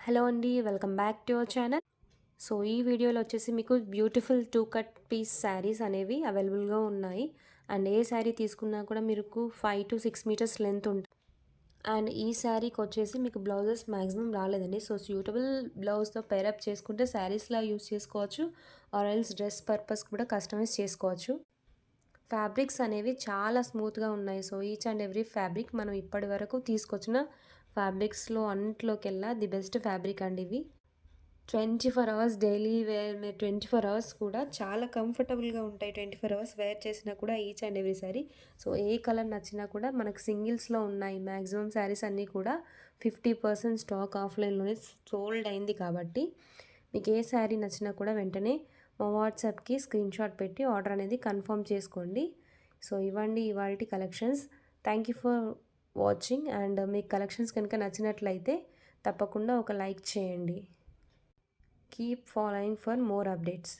Hello అండి. Welcome back to our channel. So, ఈ వీడియోలో వచ్చేసి మీకు బ్యూటిఫుల్ 2 కట్ పీస్ శారీస్ అనేవి అవైలబుల్‌గా ఉన్నాయి. అండ్ ఏ శారీ తీసుకున్నా కూడా మీకు 5-6 మీటర్స్ లెంత్ ఉంటుంది. అండ్ ఈ శారీకొచ్చేసి మీకు బ్లౌజెస్ మాక్సిమం రాలేదండి. సో, సూటబుల్ బ్లౌజ్‌తో పేరప్ చేసుకుంటే శారీస్‌లా యూజ్ చేసుకోవచ్చు. ఆర్ ఎల్స్ డ్రెస్ పర్పస్ కూడా కస్టమైజ్ చేసుకోవచ్చు. ఫ్యాబ్రిక్స్ అనేవి చాలా స్మూత్‌గా ఉన్నాయి. So, each and every fabric మనం ఇప్పటివరకు తీసుకొచ్చిన ఫ్యాబ్రిక్స్‌లో అన్నిట్లోకెల్లా ది బెస్ట్ ఫ్యాబ్రిక్ అండి ఇవి. 24 అవర్స్ డైలీ వేర్ మీరు 24 అవర్స్ కూడా చాలా కంఫర్టబుల్‌గా ఉంటాయి. 24 అవర్స్ వేర్ చేసినా కూడా each and every sorry. So, A colour నచ్చినా కూడా మనకు సింగిల్స్‌లో ఉన్నాయి. మాక్సిమం శారీస్ అన్నీ కూడా 50% స్టాక్ ఆఫ్‌లైన్‌లోనే సోల్డ్ అయింది కాబట్టి మీకు ఏ శారీ నచ్చినా కూడా వెంటనే మా వాట్సాప్‌కి స్క్రీన్‌షాట్ పెట్టి ఆర్డర్ అనేది కన్ఫర్మ్ చేసుకోండి. సో, ఇవ్వండి ఇవాల్టి collections. Thank you for watching. And మీకు కలెక్షన్స్ కనుక నచ్చినట్లయితే తప్పకుండా ఒక లైక్ చేయండి. Keep following for more updates.